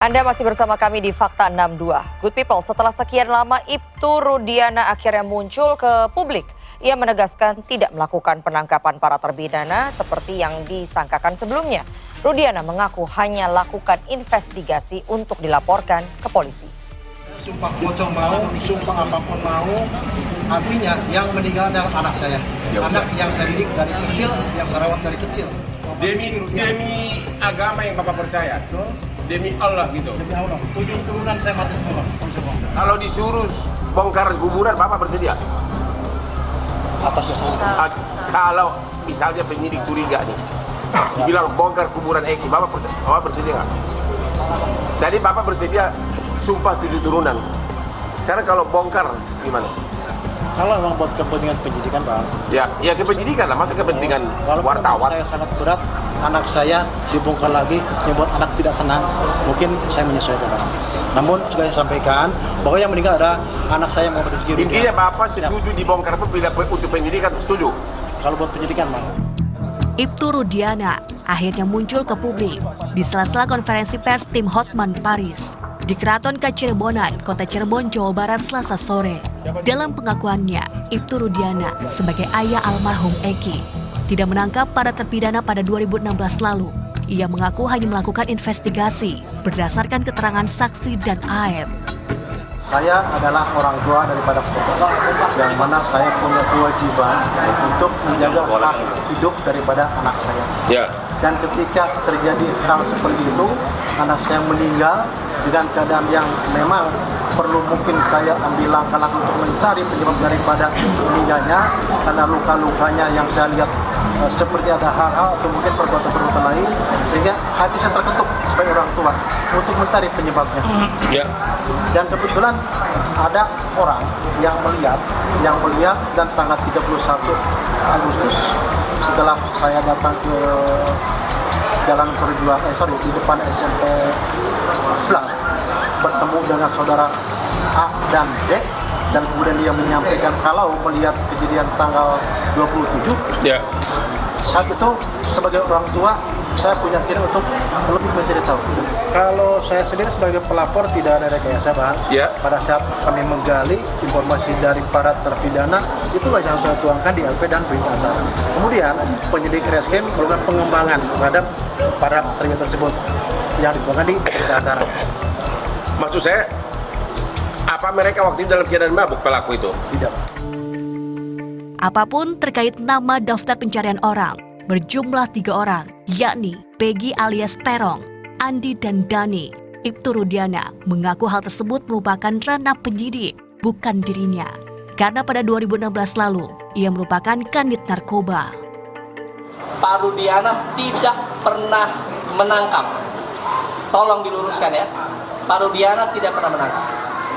Anda masih bersama kami di Fakta 62. Good people, setelah sekian lama Ibtu Rudiana akhirnya muncul ke publik. Ia menegaskan tidak melakukan penangkapan para terpidana seperti yang disangkakan sebelumnya. Rudiana mengaku hanya lakukan investigasi untuk dilaporkan ke polisi. Sumpah pocong mau, sumpah apapun mau, artinya yang meninggal adalah anak saya. Anak yang saya didik dari kecil, yang saya rawat dari kecil. Demi agama yang Bapak percaya. Demi Allah gitu. Demi Allah, 7 turunan saya mati semua. Kalau disuruh bongkar kuburan, Bapak bersedia? Atas dasar Kalau misalnya penyidik curiga nih, dibilang bongkar kuburan Eki, Bapak bersedia nggak? Tadi Bapak bersedia sumpah 7 turunan. Sekarang kalau bongkar gimana? Kalau memang buat kepentingan penyidikan, Bang. Ya kepenyidikan lah, masa kepentingan Walaupun wartawan. Saya sangat berat, anak saya dibongkar lagi, yang buat anak tidak tenang. Mungkin saya menyesuaikan, Bang. Namun sudah saya sampaikan bahwa yang meninggal adalah anak saya mau berdiri. Intinya Bapak setuju dibongkar pun bila untuk penyidikan, setuju? Kalau buat penyidikan, Bang. Ibtu Rudiana akhirnya muncul ke publik di sela-sela konferensi pers tim Hotman Paris di Keraton Kacirebonan, Kota Cirebon, Jawa Barat, Selasa sore. Dalam pengakuannya, Ibtu Rudiana sebagai ayah almarhum Eki tidak menangkap para terpidana pada 2016 lalu. Ia mengaku hanya melakukan investigasi berdasarkan keterangan saksi dan AF. Saya adalah orang tua daripada korban, yang mana saya punya kewajiban untuk menjaga hak hidup daripada anak saya. Ya. Dan ketika terjadi hal seperti itu, anak saya meninggal dengan keadaan yang memang perlu mungkin saya ambil langkah-langkah untuk mencari penyebab daripada meninggalnya, karena luka-lukanya yang saya lihat seperti ada hal-hal atau mungkin perbuatan-perbuatan lain, sehingga hati saya terketuk sebagai orang tua untuk mencari penyebabnya. Ya. Dan kebetulan ada orang yang melihat dan tanggal 31 Agustus setelah saya datang ke Jalan Perjuangan, di depan SMP 11 bertemu dengan saudara A dan D, dan kemudian dia menyampaikan kalau melihat kejadian tanggal 27. Ya. Saat itu sebagai orang tua saya punya keinginan untuk lebih mencari tahu. Kalau saya sendiri sebagai pelapor tidak ada rekayasa, Bang. Ya. Pada saat kami menggali informasi dari para terpidana, itulah yang saya tuangkan di LP dan berita acara. Kemudian penyidik Reskrim melakukan pengembangan terhadap para terpidana tersebut yang dituangkan di berita acara. Maksud saya, apa mereka waktu itu dalam keadaan mabuk pelaku itu? Tidak. Apapun terkait nama daftar pencarian orang, berjumlah 3 orang, yakni Peggy alias Perong, Andi dan Dani. Ibtu Rudiana mengaku hal tersebut merupakan ranah penyidik, bukan dirinya. Karena pada 2016 lalu, ia merupakan kanit narkoba. Pak Rudiana tidak pernah menangkap. Tolong diluruskan ya. Pak Rudiana tidak pernah menangkap.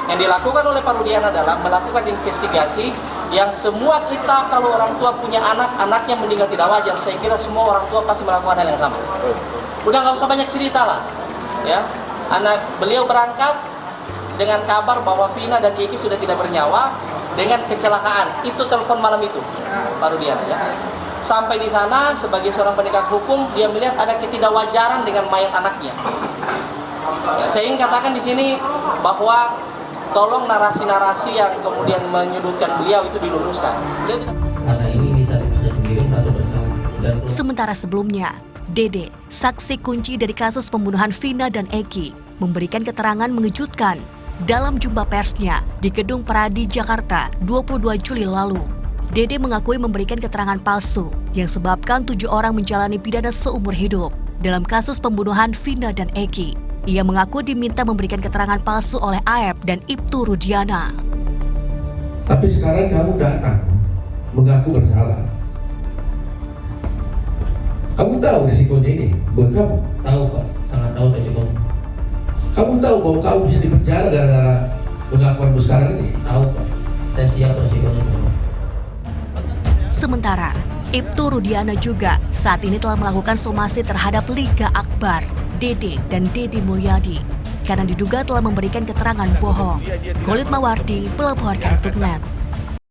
Yang dilakukan oleh Pak Rudiana adalah melakukan investigasi yang semua kita kalau orang tua punya anak, anaknya meninggal tidak wajar. Saya kira semua orang tua pasti melakukan hal yang sama. Udah nggak usah banyak cerita lah. Ya, anak beliau berangkat dengan kabar bahwa Vina dan Eki sudah tidak bernyawa dengan kecelakaan. Itu telepon malam itu, Pak Rudiana ya. Sampai di sana sebagai seorang penegak hukum, dia melihat ada ketidakwajaran dengan mayat anaknya. Ya, saya ingin katakan di sini bahwa tolong narasi-narasi yang kemudian menyudutkan beliau itu diluruskan. Karena ini bisa dikirim rasa bersalah. Sementara sebelumnya, Dede, saksi kunci dari kasus pembunuhan Vina dan Eki, memberikan keterangan mengejutkan dalam jumpa persnya di Gedung Peradi, Jakarta, 22 Juli lalu. Dede mengakui memberikan keterangan palsu yang sebabkan 7 orang menjalani pidana seumur hidup dalam kasus pembunuhan Vina dan Eki. Ia mengaku diminta memberikan keterangan palsu oleh AF dan Ibtu Rudiana. Tapi sekarang kamu datang mengaku bersalah. Kamu tahu risikonya ini buat kamu? Tahu Pak, sangat tahu resikonya. Kamu tahu bahwa kamu bisa dipenjara gara-gara pengakuanmu sekarang ini? Tahu Pak, saya siap resikonya. Sementara, Ibtu Rudiana juga saat ini telah melakukan somasi terhadap Liga Akbar, Dede dan Dedi Mulyadi karena diduga telah memberikan keterangan bohong. Kulit Mawardi melaporkan untuk NET.